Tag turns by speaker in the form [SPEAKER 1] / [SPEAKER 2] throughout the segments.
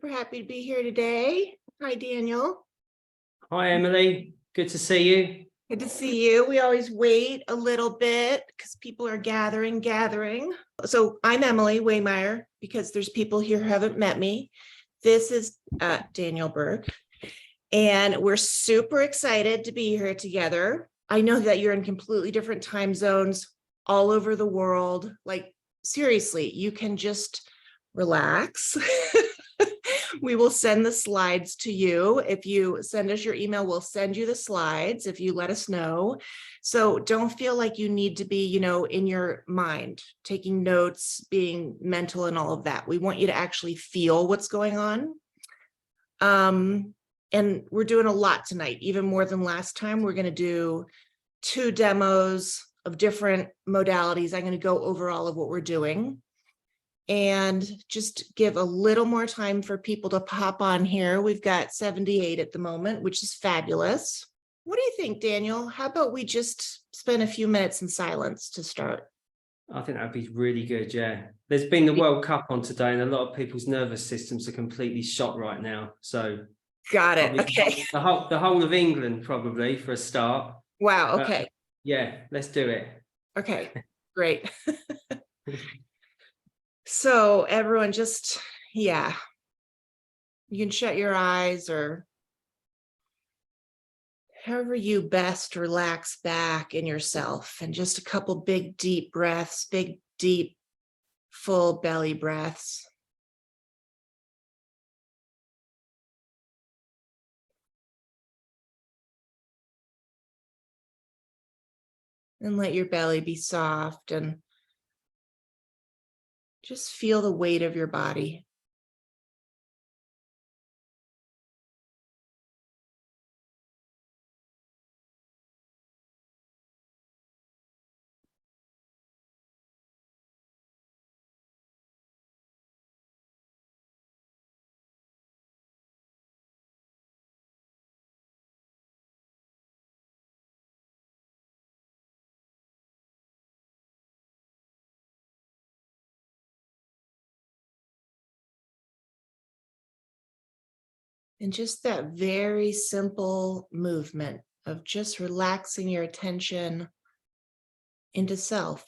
[SPEAKER 1] Super happy to be here today. Hi, Daniel.
[SPEAKER 2] Hi, Emily. Good to see you.
[SPEAKER 1] Good to see you. We always wait a little bit because people are gathering. So I'm Emily Waymeyer because there's people here who haven't met me. This is Daniel Burke, and we're super excited to be here together. I know that you're in completely different time zones all over the world. Like, seriously, you can just relax. We will send the slides to you. If you send us your email, we'll send you the slides if you let us know. So don't feel like you need to be, in your mind, taking notes, being mental and all of that. We want you to actually feel what's going on. And we're doing a lot tonight, even more than last time. We're going to do 2 demos of different modalities. I'm going to go over all of what we're doing and just give a little more time for people to pop on here. We've got 78 at the moment, which is fabulous. What do you think, Daniel? How about we just spend a few minutes in silence to start?
[SPEAKER 2] I think that'd be really good, yeah. There's been the World Cup on today and a lot of people's nervous systems are completely shot right now. So
[SPEAKER 1] got it. Okay.
[SPEAKER 2] The whole of England probably for a start.
[SPEAKER 1] Wow. Okay.
[SPEAKER 2] Yeah, let's do it.
[SPEAKER 1] Okay, great. So everyone just, you can shut your eyes or however you best relax back in yourself, and just a couple big, deep breaths, big, deep, full belly breaths. And let your belly be soft and just feel the weight of your body. And just that very simple movement of just relaxing your attention into self.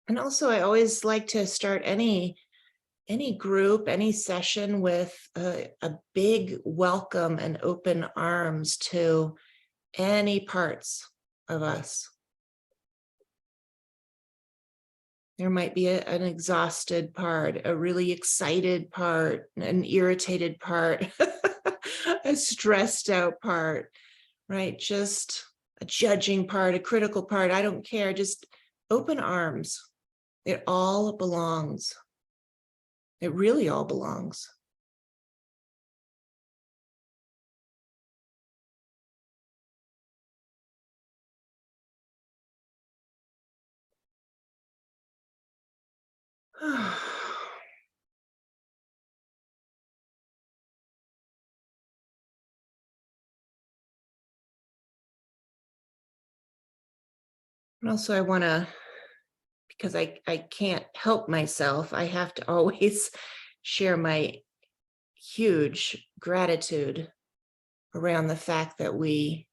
[SPEAKER 1] And also, I always like to start any group, any session with a big welcome and open arms to any parts of us. There might be an exhausted part, a really excited part, an irritated part, a stressed out part, right? Just a judging part, a critical part. I don't care. Just open arms. It all belongs. It really all belongs. And also, I want to, because I can't help myself, I have to always share my huge gratitude around the fact that we,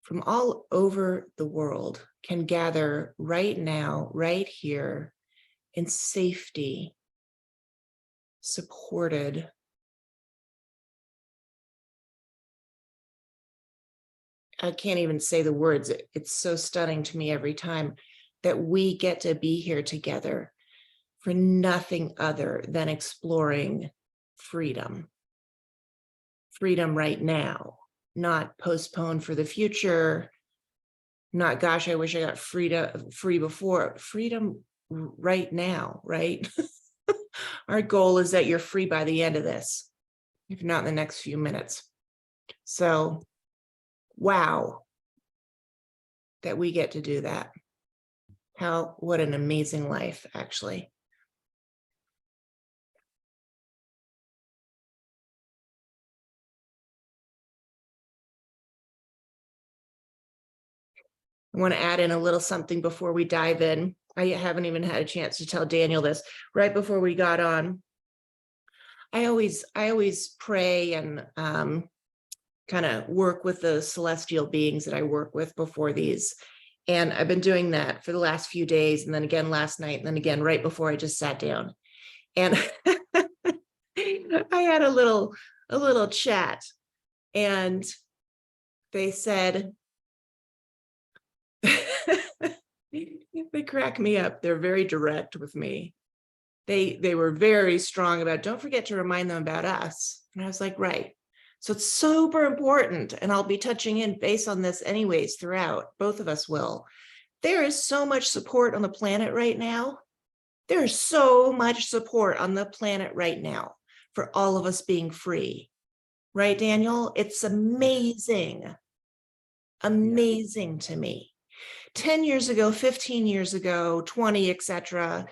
[SPEAKER 1] from all over the world, can gather right now, right here, in safety, supported. I can't even say the words. It's so stunning to me every time that we get to be here together for nothing other than exploring freedom. Freedom right now, not postponed for the future, Not, gosh, I wish I got free before. Freedom right now, right? Our goal is that you're free by the end of this, if not in the next few minutes. So, wow, that we get to do that. What an amazing life, actually. I want to add in a little something before we dive in. I haven't even had a chance to tell Daniel this. Right before we got on, I always pray and kind of work with the celestial beings that I work with before these. And I've been doing that for the last few days, and then again last night, and then again right before I just sat down. And I had a little chat, and they said, they crack me up. They're very direct with me. They were very strong about, don't forget to remind them about us. And I was like, right. So it's super important. And I'll be touching in base on this anyways throughout. Both of us will. There is so much support on the planet right now. There's so much support on the planet right now for all of us being free. Right, Daniel? It's amazing. Amazing to me. 10 years ago, 15 years ago, 20, etc.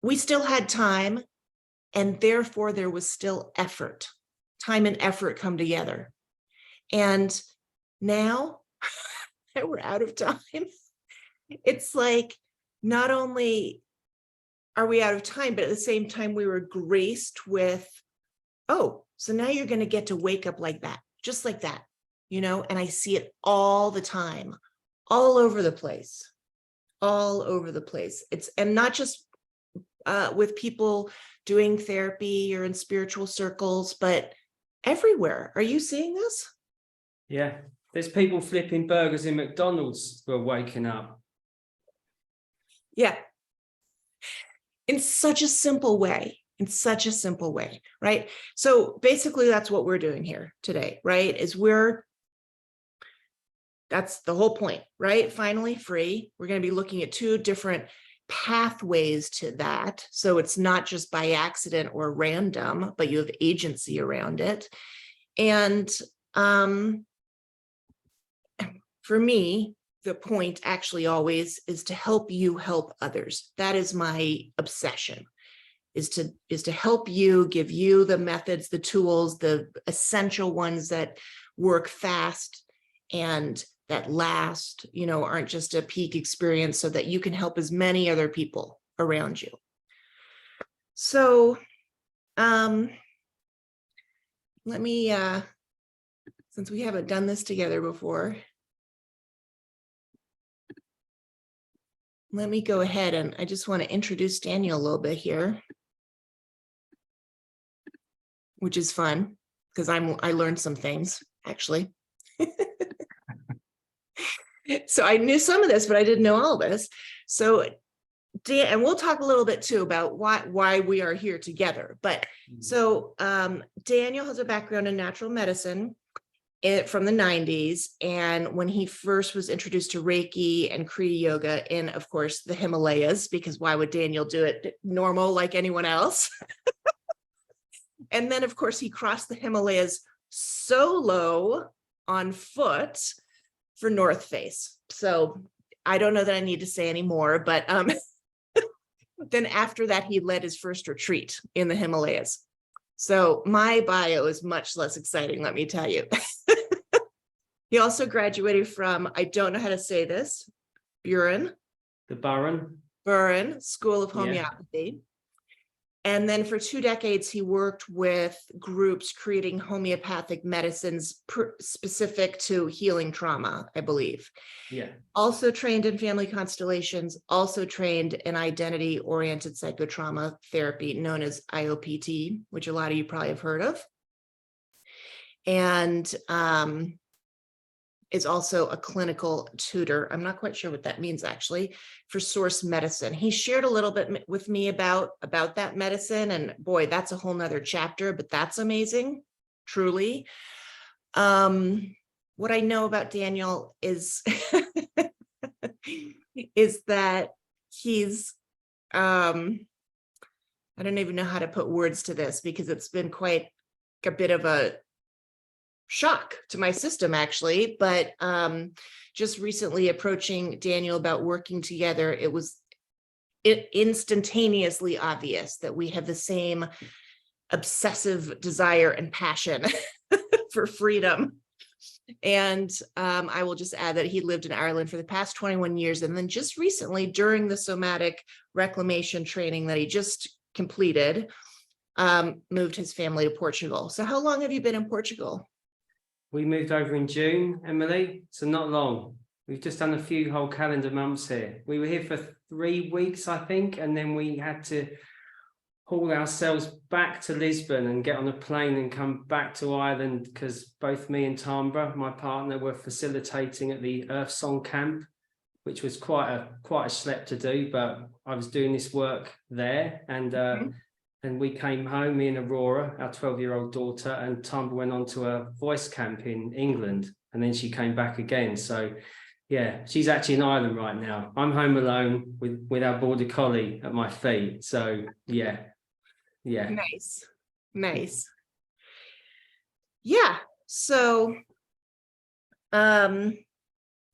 [SPEAKER 1] We still had time, and therefore there was still effort. Time and effort come together. And now that we're out of time, it's like, not only are we out of time, but at the same time we were graced with, oh, so now you're going to get to wake up like that, just like that, and I see it all the time, all over the place. And not just with people doing therapy or in spiritual circles, but everywhere. Are you seeing this?
[SPEAKER 2] Yeah, there's people flipping burgers in McDonald's who are waking up.
[SPEAKER 1] Yeah. In such a simple way, right? So basically that's what we're doing here today, right? That's the whole point, right? Finally free. We're going to be looking at two different pathways to that. So it's not just by accident or random, but you have agency around it. And for me, the point actually always is to help you help others. That is my obsession, is to help you, give you the methods, the tools, the essential ones that work fast and that last, aren't just a peak experience, so that you can help as many other people around you. So let me, since we haven't done this together before, let me go ahead, and I just want to introduce Daniel a little bit here, which is fun because I learned some things actually. So I knew some of this, but I didn't know all this. So Dan, and we'll talk a little bit too about why we are here together. But so Daniel has a background in natural medicine from the 90s. And when he first was introduced to Reiki and Kriya Yoga in, of course, the Himalayas, because why would Daniel do it normal like anyone else? And then, of course, he crossed the Himalayas solo on foot for North Face. So I don't know that I need to say any more, but then after that, he led his first retreat in the Himalayas. So my bio is much less exciting, let me tell you. He also graduated from, I don't know how to say this, Buren School of Homeopathy. And then for 2 decades, he worked with groups creating homeopathic medicines specific to healing trauma, I believe.
[SPEAKER 2] Yeah.
[SPEAKER 1] Also trained in family constellations, also trained in identity-oriented psychotrauma therapy known as IOPT, which a lot of you probably have heard of. And is also a clinical tutor. I'm not quite sure what that means actually, for Source Medicine. He shared a little bit with me about that medicine, and boy, that's a whole nother chapter, but that's amazing, truly. What what I know about Daniel is is that he's I don't even know how to put words to this because it's been quite a bit of a shock to my system, actually. But just recently approaching Daniel about working together, it was instantaneously obvious that we have the same obsessive desire and passion for freedom. And I will just add that he lived in Ireland for the past 21 years. And then just recently, during the somatic reclamation training that he just completed, moved his family to Portugal. So how long have you been in Portugal?
[SPEAKER 2] We moved over in June, Emily, so not long. We've just done a few whole calendar months here. We were here for 3 weeks, I think, and then we had to haul ourselves back to Lisbon and get on a plane and come back to Ireland because both me and Tambra, my partner, were facilitating at the Earth Song camp, which was quite a schlep to do, but I was doing this work there, and we came home, me and Aurora, our 12-year-old daughter, and Tambra went on to a voice camp in England, and then she came back again. So yeah, she's actually in Ireland right now. I'm home alone with our border collie at my feet. So yeah.
[SPEAKER 1] Nice. Yeah. So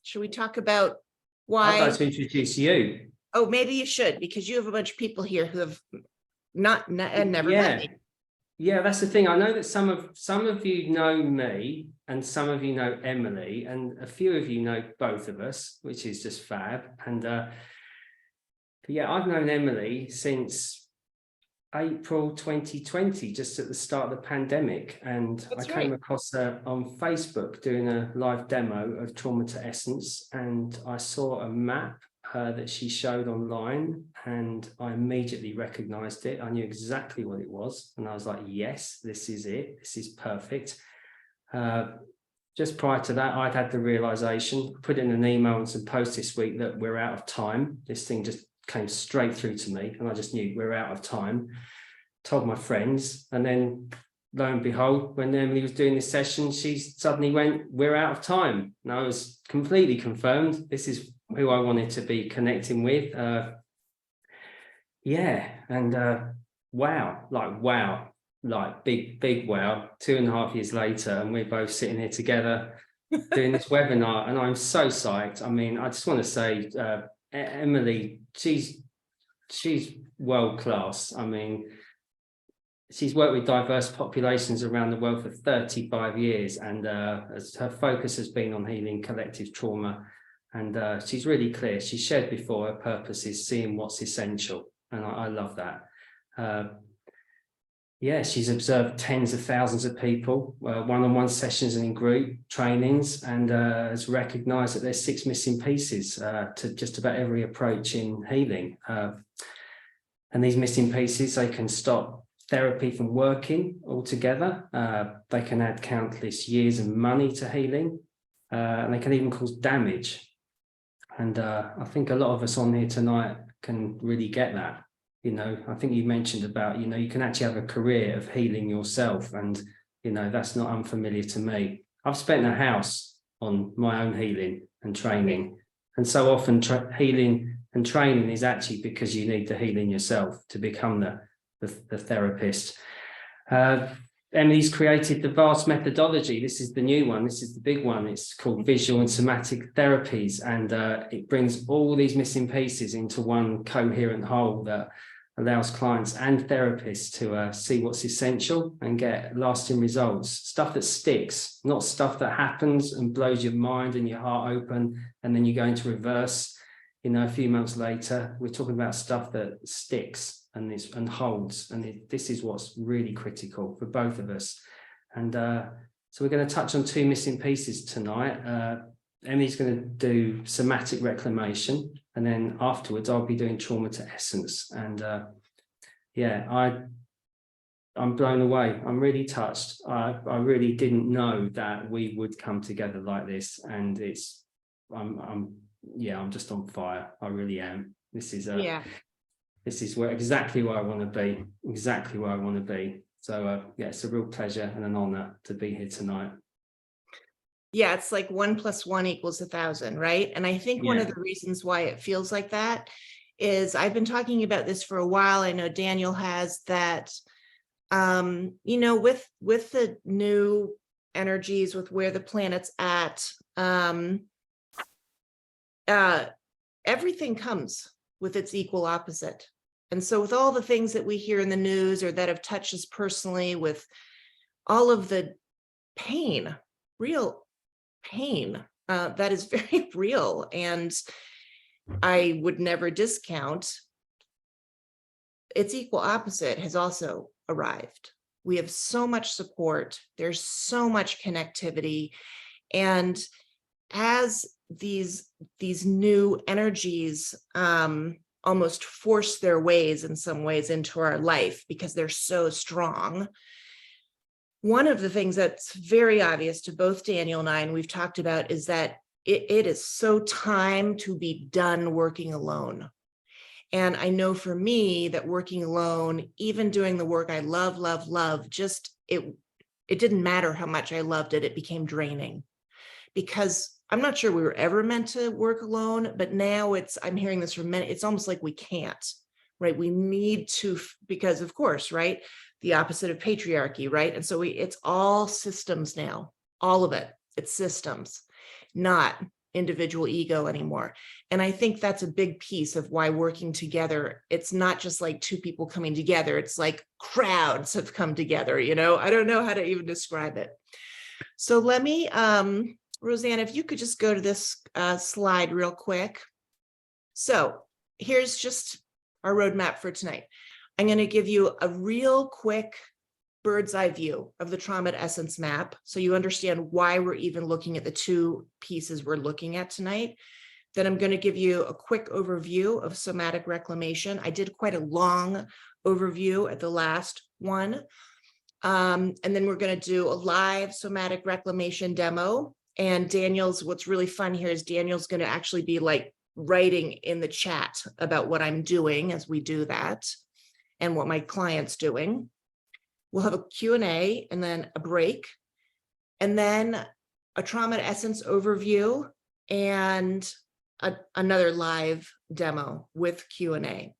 [SPEAKER 1] should we talk about
[SPEAKER 2] I'd
[SPEAKER 1] why?
[SPEAKER 2] like to introduce you.
[SPEAKER 1] Oh, maybe you should, because you have a bunch of people here who have never met me.
[SPEAKER 2] Yeah, that's the thing. I know that some of you know me and some of you know Emily, and a few of you know both of us, which is just fab. And yeah, I've known Emily since April 2020, just at the start of the pandemic, and
[SPEAKER 1] That's
[SPEAKER 2] I came across her on Facebook doing a live demo of Trauma to Essence, and I saw a map that she showed online, and I immediately recognized it. I knew exactly what it was, and I was like, yes, this is it. This is perfect. Just prior to that, I'd had the realization, put in an email and some posts this week that we're out of time. This thing just came straight through to me, and I just knew we're out of time. Told my friends, and then lo and behold, when Emily was doing this session, she suddenly went, we're out of time. And I was completely confirmed. This is who I wanted to be connecting with. Yeah, and wow, like big wow. 2.5 years later, and we're both sitting here together doing this webinar, and I'm so psyched. I mean, I just want to say, Emily, she's world class. I mean, she's worked with diverse populations around the world for 35 years, and as her focus has been on healing collective trauma. And she's really clear. She shared before, her purpose is seeing what's essential. And I love that. Yeah, she's observed tens of thousands of people, one-on-one sessions and in group trainings, and has recognized that there's 6 missing pieces to just about every approach in healing. And these missing pieces, they can stop therapy from working altogether. They can add countless years and money to healing, and they can even cause damage. And I think a lot of us on here tonight can really get that. You know, I think you mentioned about, you know, you can actually have a career of healing yourself. And, you know, that's not unfamiliar to me. I've spent a house on my own healing and training. And so often healing and training is actually because you need to heal in yourself to become the therapist. Emily's created the VAST methodology. This is the new one. This is the big one. It's called Visual and Somatic Therapies. And it brings all these missing pieces into one coherent whole that allows clients and therapists to see what's essential and get lasting results. Stuff that sticks, not stuff that happens and blows your mind and your heart open, and then you go into reverse, you know, a few months later. We're talking about stuff that sticks and holds, and this is what's really critical for both of us. And so we're going to touch on 2 missing pieces tonight. Emily's going to do somatic reclamation, and then afterwards I'll be doing trauma to essence. And yeah, I'm blown away. I'm really touched. I really didn't know that we would come together like this, and I'm just on fire. I really am. This is This is exactly where I want to be, exactly where I want to be. So yeah, it's a real pleasure and an honor to be here tonight.
[SPEAKER 1] Yeah, it's like 1 + 1 = 1,000, right? And I think one of
[SPEAKER 2] Yeah.
[SPEAKER 1] the reasons why it feels like that is I've been talking about this for a while. I know Daniel has that, with the new energies, with where the planet's at, uh, everything comes with its equal opposite. And so with all the things that we hear in the news or that have touched us personally, with all of the pain, real pain, that is very real. And I would never discount its equal opposite has also arrived. We have so much support. There's so much connectivity. And as these new energies almost force their ways in some ways into our life because they're so strong, one of the things that's very obvious to both Daniel and I, and we've talked about, is that it is so time to be done working alone. And I know for me that working alone, even doing the work I love, just it didn't matter how much I loved it, it became draining. Because I'm not sure we were ever meant to work alone, but now I'm hearing this from many, it's almost like we can't, right? We need to, because of course, right? The opposite of patriarchy, right? And so it's all systems now, all of it, it's systems, not individual ego anymore. And I think that's a big piece of why working together, it's not just like two people coming together, it's like crowds have come together, I don't know how to even describe it. So let me, Roseanne, if you could just go to this slide real quick. So here's just our roadmap for tonight. I'm going to give you a real quick bird's eye view of the Trauma to Essence map, so you understand why we're even looking at the two pieces we're looking at tonight. Then I'm going to give you a quick overview of somatic reclamation. I did quite a long overview at the last one. And then we're going to do a live somatic reclamation demo. And what's really fun here is Daniel's going to actually be like writing in the chat about what I'm doing as we do that and what my client's doing. We'll have a Q&A and then a break, and then a Trauma to Essence overview and another live demo with Q&A.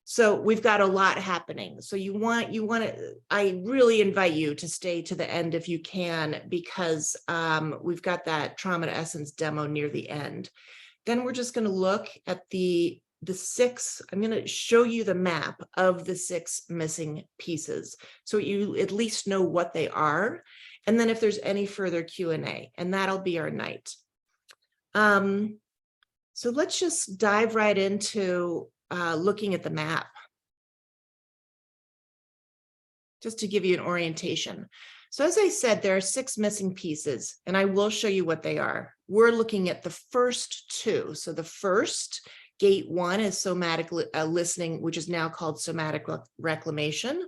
[SPEAKER 1] So we've got a lot happening. So I really invite you to stay to the end if you can, because we've got that Trauma to Essence demo near the end. Then we're just going to look at the 6, I'm going to show you the map of the 6 missing pieces, so you at least know what they are. And then if there's any further Q&A, and that'll be our night. So let's just dive right into looking at the map, just to give you an orientation. So as I said, there are 6 missing pieces, and I will show you what they are. We're looking at the first 2. So the first, gate 1, is somatic listening, which is now called somatic reclamation.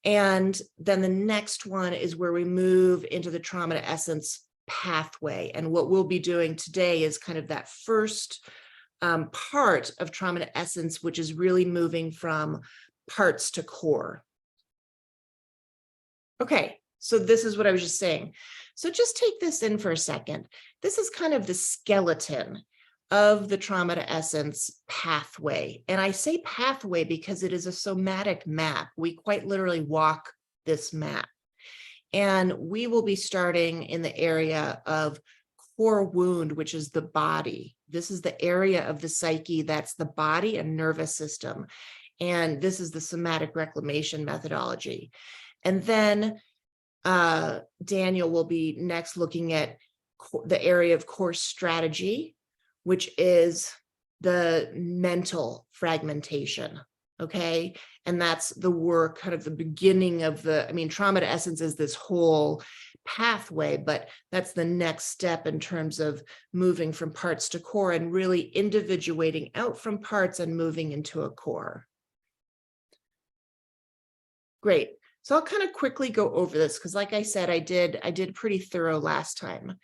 [SPEAKER 1] And then the next one is where we move into the Trauma to Essence pathway. And what we'll be doing today is kind of that first part of Trauma to Essence, which is really moving from parts to core. Okay, so this is what I was just saying. So just take this in for a second. This is kind of the skeleton of the Trauma to Essence pathway. And I say pathway because it is a somatic map. We quite literally walk this map. And we will be starting in the area of core wound, which is the body. This is the area of the psyche that's the body and nervous system. And this is the somatic reclamation methodology. And then Daniel will be next looking at the area of core strategy, which is the mental fragmentation. Okay. And that's the work, kind of the beginning of Trauma to Essence is this whole pathway, but that's the next step in terms of moving from parts to core and really individuating out from parts and moving into a core. Great. So I'll kind of quickly go over this because, like I said, I did pretty thorough last time.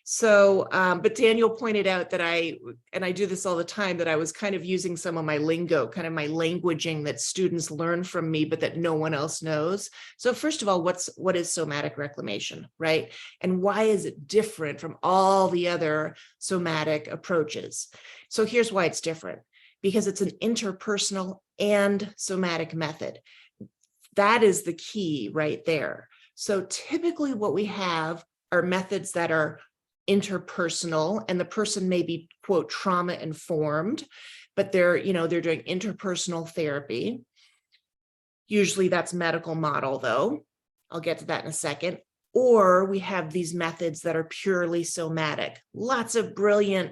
[SPEAKER 1] So, but Daniel pointed out that and I do this all the time, that I was kind of using some of my lingo, kind of my languaging that students learn from me, but that no one else knows. So first of all, what is somatic reclamation, right? And why is it different from all the other somatic approaches? So here's why it's different, because it's an interpersonal and somatic method. That is the key right there. So typically what we have are methods that are interpersonal, and the person may be, quote, trauma informed, but they're doing interpersonal therapy. Usually that's medical model, though. I'll get to that in a second. Or we have these methods that are purely somatic. Lots of brilliant,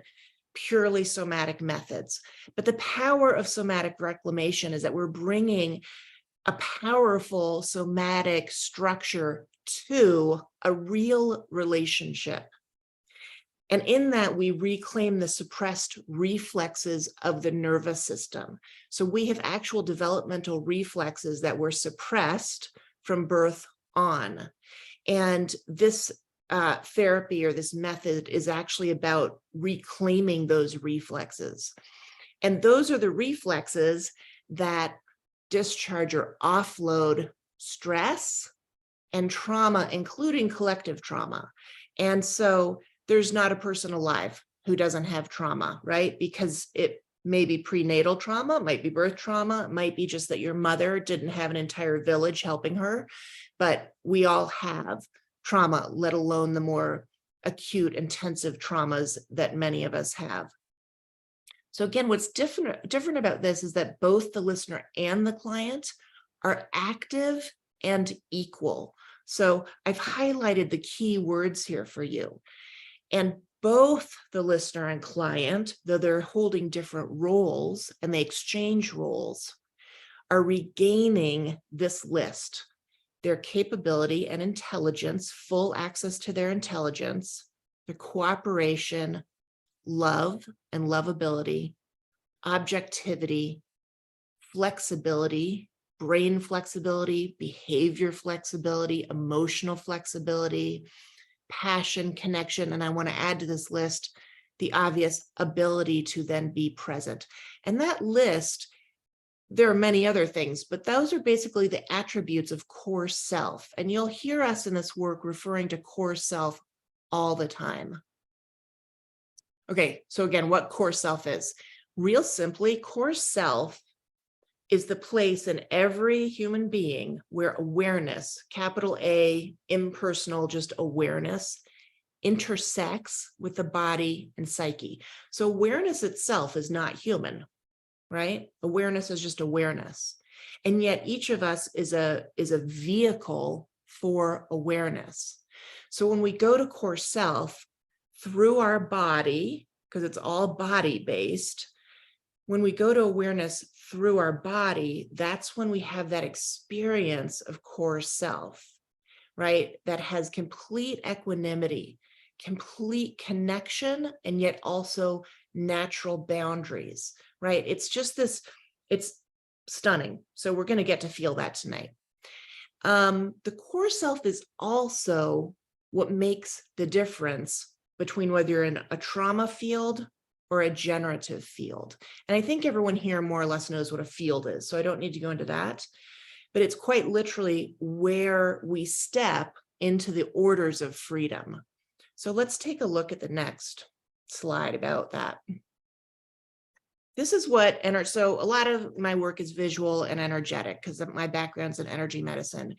[SPEAKER 1] purely somatic methods. But the power of somatic reclamation is that we're bringing a powerful somatic structure to a real relationship. And in that, we reclaim the suppressed reflexes of the nervous system. So we have actual developmental reflexes that were suppressed from birth on. And this therapy, or this method, is actually about reclaiming those reflexes. And those are the reflexes that discharge or offload stress and trauma, including collective trauma. And so there's not a person alive who doesn't have trauma, right? Because it may be prenatal trauma, it might be birth trauma, it might be just that your mother didn't have an entire village helping her, but we all have trauma, let alone the more acute, intensive traumas that many of us have. So again, what's different about this is that both the listener and the client are active and equal. So I've highlighted the key words here for you. And both the listener and client, though they're holding different roles and they exchange roles, are regaining this list, their capability and intelligence, full access to their intelligence, their cooperation, love and lovability, objectivity, flexibility, brain flexibility, behavior flexibility, emotional flexibility, passion, connection, and I want to add to this list the obvious ability to then be present. And that list, there are many other things, but those are basically the attributes of core self. And you'll hear us in this work referring to core self all the time. Okay, so again, what core self is? Real simply, core self is the place in every human being where awareness, capital A, impersonal, just awareness, intersects with the body and psyche. So awareness itself is not human, right? Awareness is just awareness. And yet each of us is a vehicle for awareness. So when we go to core self through our body, because it's all body-based, when we go to awareness through our body, that's when we have that experience of core self, right? That has complete equanimity, complete connection, and yet also natural boundaries, right? It's just this, it's stunning. So we're going to get to feel that tonight. The core self is also what makes the difference between whether you're in a trauma field or a generative field. And I think everyone here more or less knows what a field is, so I don't need to go into that. But it's quite literally where we step into the orders of freedom. So let's take a look at the next slide about that. This is what, so a lot of my work is visual and energetic because my background's in energy medicine.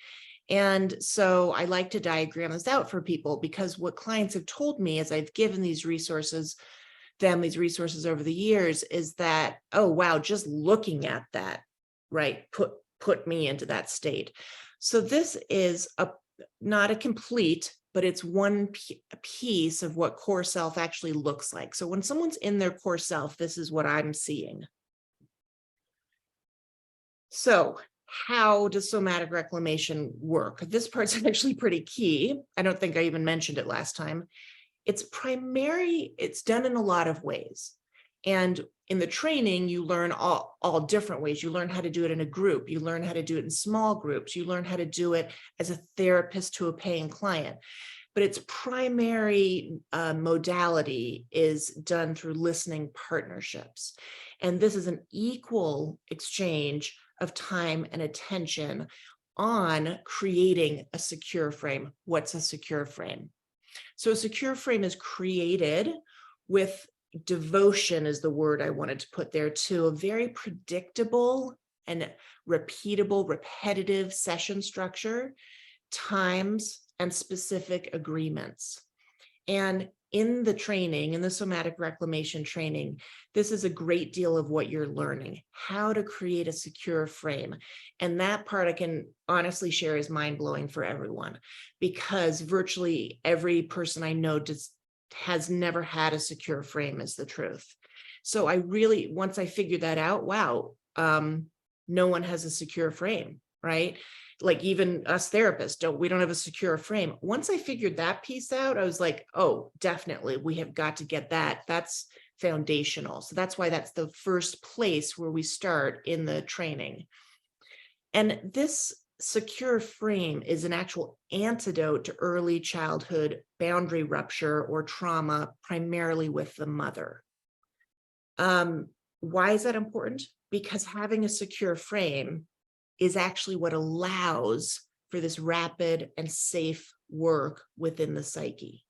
[SPEAKER 1] And so I like to diagram this out for people, because what clients have told me as I've given these resources over the years is that, oh, wow, just looking at that, right, put me into that state. So this is not a complete, but it's one piece of what core self actually looks like. So when someone's in their core self, this is what I'm seeing. So how does somatic reclamation work? This part's actually pretty key. I don't think I even mentioned it last time. It's done in a lot of ways. And in the training, you learn all different ways. You learn how to do it in a group. You learn how to do it in small groups. You learn how to do it as a therapist to a paying client. but its primary modality is done through listening partnerships. And this is an equal exchange of time and attention on creating a secure frame. What's a secure frame? So a secure frame is created with devotion, is the word I wanted to put there, to a very predictable and repeatable, repetitive session structure, times, and specific agreements. And in the training, in the somatic reclamation training, this is a great deal of what you're learning, how to create a secure frame. And that part I can honestly share is mind-blowing for everyone, because virtually every person I know has never had a secure frame, is the truth. So I really, once I figured that out, wow, no one has a secure frame, right? Like even us therapists, we don't have a secure frame. Once I figured that piece out, I was like, oh, definitely, we have got to get that. That's foundational. So that's why that's the first place where we start in the training. And this secure frame is an actual antidote to early childhood boundary rupture or trauma, primarily with the mother. Why is that important? Because having a secure frame is actually what allows for this rapid and safe work within the psyche.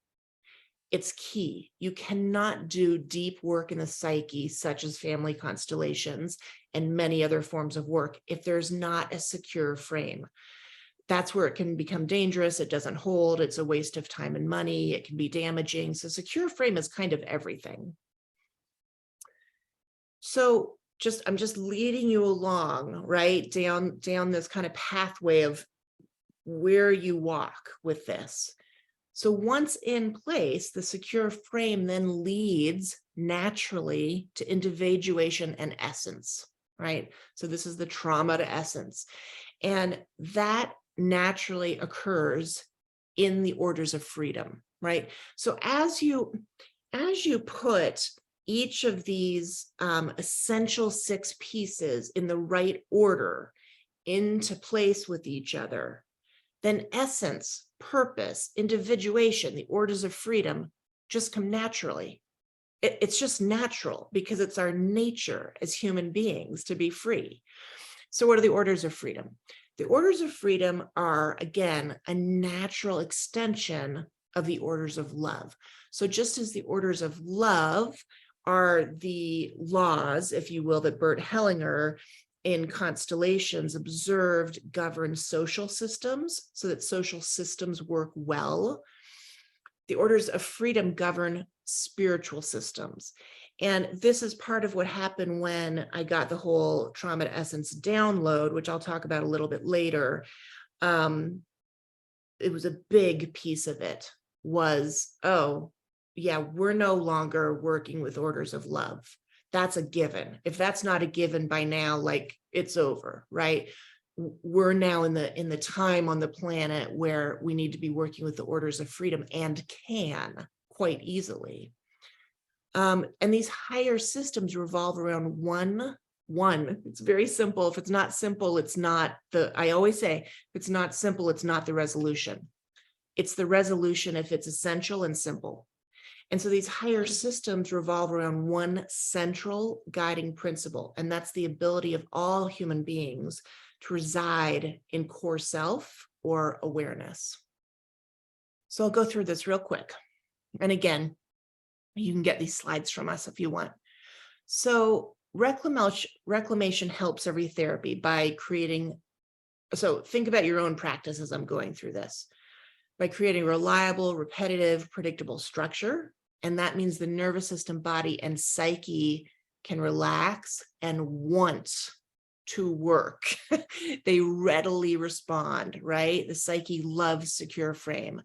[SPEAKER 1] It's key. You cannot do deep work in the psyche, such as family constellations and many other forms of work, if there's not a secure frame. That's where it can become dangerous. It doesn't hold. It's a waste of time and money. It can be damaging. So secure frame is kind of everything. So I'm just leading you along, right, down this kind of pathway of where you walk with this. So once in place, the secure frame then leads naturally to individuation and essence, right? So this is the trauma to essence. And that naturally occurs in the orders of freedom, right? So as you put each of these essential 6 pieces in the right order into place with each other, then essence, purpose, individuation, the orders of freedom just come naturally. It's just natural because it's our nature as human beings to be free. So what are the orders of freedom? The orders of freedom are, again, a natural extension of the orders of love. So just as the orders of love are the laws, if you will, that Bert Hellinger in Constellations observed govern social systems so that social systems work well, the orders of freedom govern spiritual systems. And this is part of what happened when I got the whole trauma to essence download, which I'll talk about a little bit later. It was a big piece of it was, oh, yeah, we're no longer working with orders of love. That's a given. If that's not a given by now, like it's over, right? We're now in the time on the planet where we need to be working with the orders of freedom and can quite easily. And these higher systems revolve around one. It's very simple. If it's not simple, it's not I always say, if it's not simple, it's not the resolution. It's the resolution if it's essential and simple. And so these higher systems revolve around one central guiding principle, and that's the ability of all human beings to reside in core self or awareness. So I'll go through this real quick. And again, you can get these slides from us if you want. So reclamation helps every therapy by creating, so think about your own practice as I'm going through this, by creating reliable, repetitive, predictable structure. And that means the nervous system, body, and psyche can relax and want to work. They readily respond, right? The psyche loves secure frame.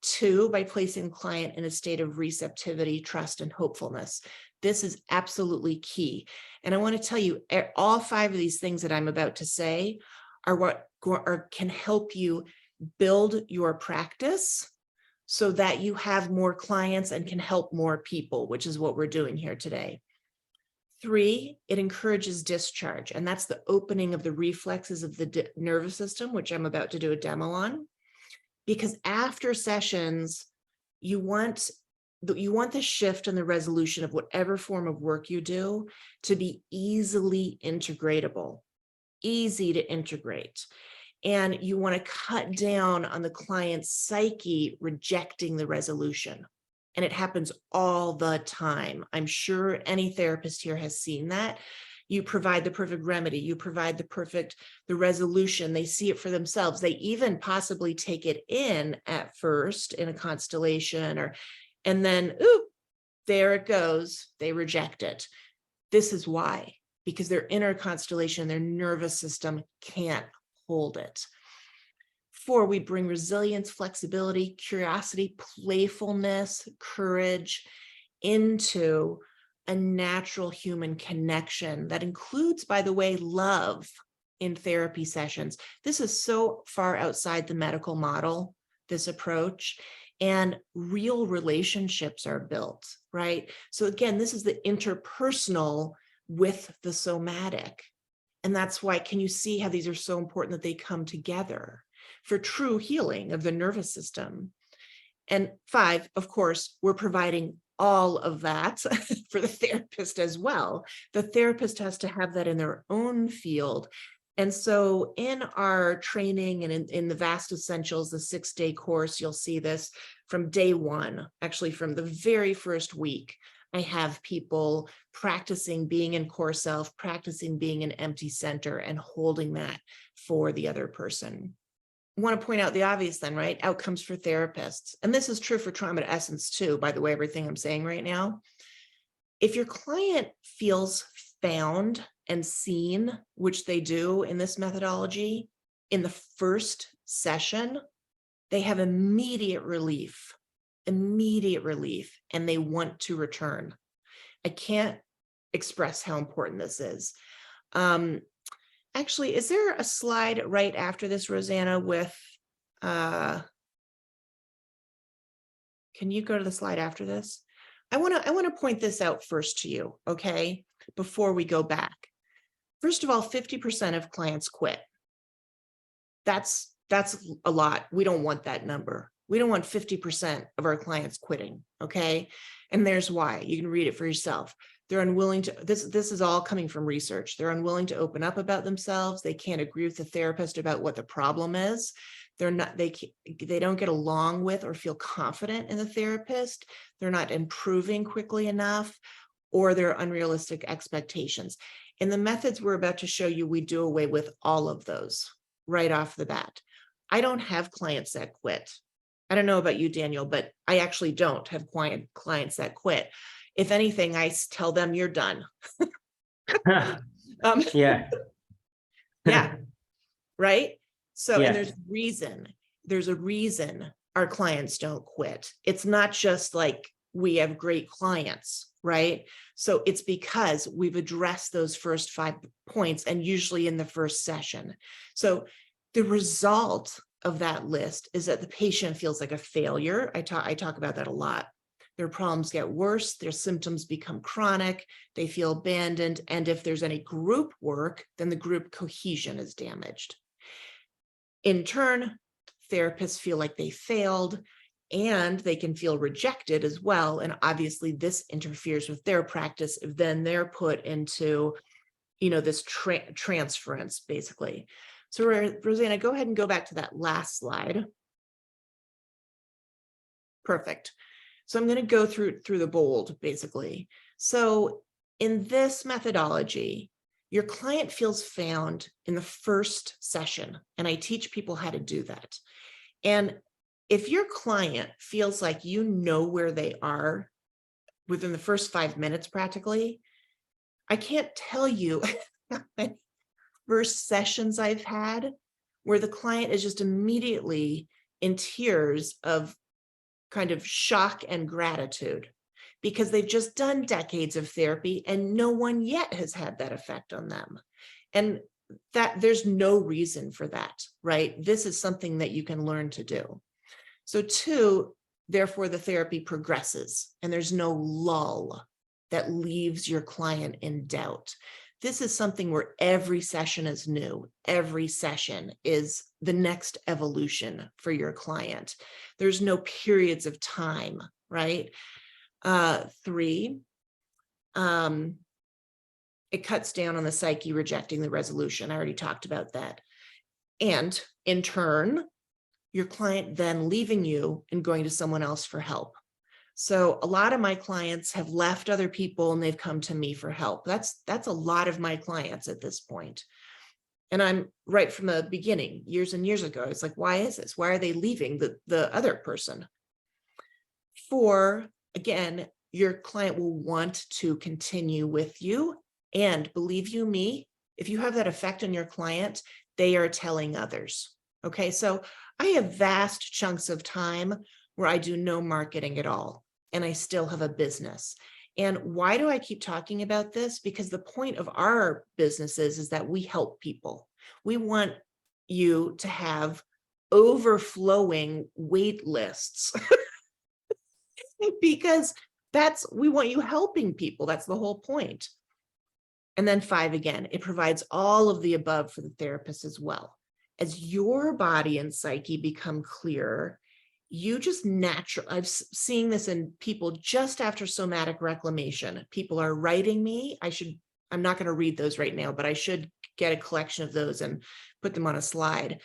[SPEAKER 1] 2, by placing the client in a state of receptivity, trust, and hopefulness. This is absolutely key. And I want to tell you, all 5 of these things that I'm about to say are what can help you build your practice so that you have more clients and can help more people, which is what we're doing here today. 3, it encourages discharge, and that's the opening of the reflexes of the nervous system, which I'm about to do a demo on. because after sessions, you want the shift and the resolution of whatever form of work you do to be easily integratable, easy to integrate. And you want to cut down on the client's psyche rejecting the resolution. And it happens all the time. I'm sure any therapist here has seen that. You provide the perfect remedy, you provide the resolution, they see it for themselves. They even possibly take it in at first in a constellation, and then, ooh, there it goes. They reject it. This is why, because their inner constellation, their nervous system can't hold it. 4, we bring resilience, flexibility, curiosity, playfulness, courage into a natural human connection that includes, by the way, love in therapy sessions. This is so far outside the medical model, this approach, and real relationships are built, right? So again, this is the interpersonal with the somatic. And that's why, can you see how these are so important that they come together for true healing of the nervous system? And 5, of course, we're providing all of that for the therapist as well. The therapist has to have that in their own field. And so in our training and in the VAST Essentials, the 6-day course, you'll see this from day 1, actually from the very first week. I have people practicing being in core self, practicing being in empty center, and holding that for the other person. I want to point out the obvious then, right? Outcomes for therapists. And this is true for Trauma to Essence too, by the way, everything I'm saying right now. If your client feels found and seen, which they do in this methodology, in the first session, they have immediate relief, and they want to return. I can't express how important this is. Actually, is there a slide right after this, Rosanna, with, can you go to the slide after this? I want to point this out first to you, okay, before we go back. First of all, 50% of clients quit. That's a lot. We don't want that number. We don't want 50% of our clients quitting, okay? And there's why. You can read it for yourself. They're unwilling to, this is all coming from research. They're unwilling to open up about themselves. They can't agree with the therapist about what the problem is. They don't get along with or feel confident in the therapist. They're not improving quickly enough, or their unrealistic expectations. In the methods we're about to show you, we do away with all of those right off the bat. I don't have clients that quit. I don't know about you, Daniel, but I actually don't have clients that quit. If anything, I tell them you're done.
[SPEAKER 2] Yeah.
[SPEAKER 1] Yeah. Right. So,
[SPEAKER 2] Yeah.
[SPEAKER 1] and there's a reason our clients don't quit. It's not just like we have great clients, right? So it's because we've addressed those first 5 points, and usually in the first session. So the result of that list is that the patient feels like a failure. I talk about that a lot. Their problems get worse, their symptoms become chronic, they feel abandoned, and if there's any group work, then the group cohesion is damaged. In turn, therapists feel like they failed, and they can feel rejected as well. And obviously this interferes with their practice if then they're put into, this transference, basically. So Rosanna, go ahead and go back to that last slide. Perfect. So I'm going to go through the bold, basically. So in this methodology, your client feels found in the first session, and I teach people how to do that. And if your client feels like you know where they are within the first 5 minutes, practically, I can't tell you how many first sessions I've had where the client is just immediately in tears of kind of shock and gratitude, because they've just done decades of therapy and no one yet has had that effect on them. And that there's no reason for that, right? This is something that you can learn to do. So 2, therefore the therapy progresses and there's no lull that leaves your client in doubt. This is something where every session is new. Every session is the next evolution for your client. There's no periods of time, right? 3, it cuts down on the psyche rejecting the resolution. I already talked about that. And in turn, your client then leaving you and going to someone else for help. So a lot of my clients have left other people and they've come to me for help. That's a lot of my clients at this point. And I'm right from the beginning, years and years ago, it's like, why is this? Why are they leaving the other person? 4, again, your client will want to continue with you. And believe you me, if you have that effect on your client, they are telling others. Okay, so I have vast chunks of time where I do no marketing at all, and I still have a business. And why do I keep talking about this? Because the point of our businesses is that we help people. We want you to have overflowing wait lists because we want you helping people. That's the whole point. And then 5, again, it provides all of the above for the therapist as well. As your body and psyche become clearer, you just I'm seeing this in people just after somatic reclamation. People are writing me. I'm not going to read those right now, but I should get a collection of those and put them on a slide.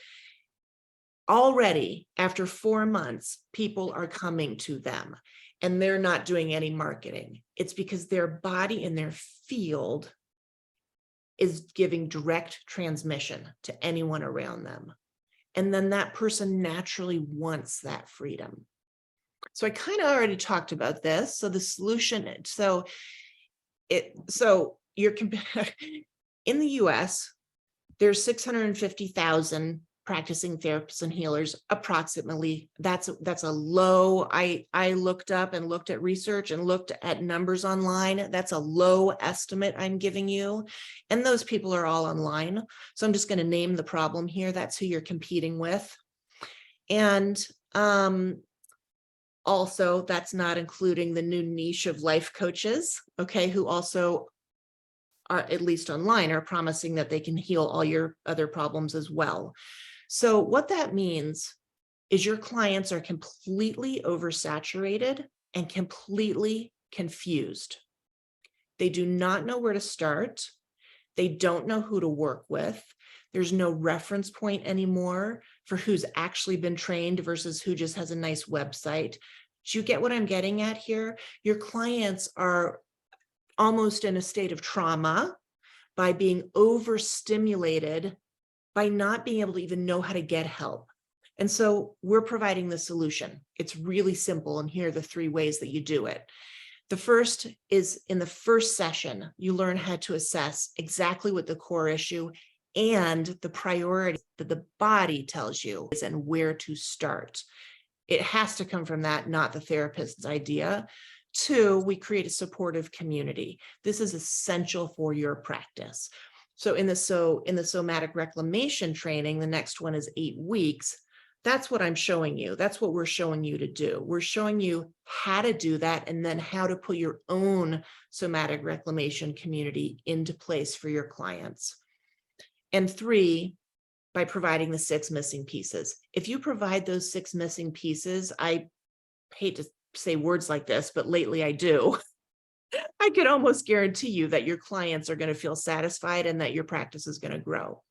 [SPEAKER 1] Already, after 4 months, people are coming to them and they're not doing any marketing. It's because their body and their field is giving direct transmission to anyone around them. And then that person naturally wants that freedom. So I kind of already talked about this. So the solution, you're in the US, there's 650,000 practicing therapists and healers, approximately. That's a low. I looked up and looked at research and looked at numbers online. That's a low estimate I'm giving you. And those people are all online. So I'm just going to name the problem here. That's who you're competing with. And also, that's not including the new niche of life coaches, okay, who also are, at least online, are promising that they can heal all your other problems as well. So what that means is your clients are completely oversaturated and completely confused. They do not know where to start. They don't know who to work with. There's no reference point anymore for who's actually been trained versus who just has a nice website. Do you get what I'm getting at here? Your clients are almost in a state of trauma by being overstimulated, by not being able to even know how to get help. And so we're providing the solution. It's really simple. And here are the 3 ways that you do it. The first is, in the first session, you learn how to assess exactly what the core issue and the priority that the body tells you is and where to start. It has to come from that, not the therapist's idea. 2, we create a supportive community. This is essential for your practice. So in the somatic reclamation training, the next one is 8 weeks. That's what I'm showing you. That's what we're showing you to do. We're showing you how to do that and then how to put your own somatic reclamation community into place for your clients. And 3, by providing the 6 missing pieces. If you provide those 6 missing pieces, I hate to say words like this, but lately I do. I could almost guarantee you that your clients are going to feel satisfied and that your practice is going to grow.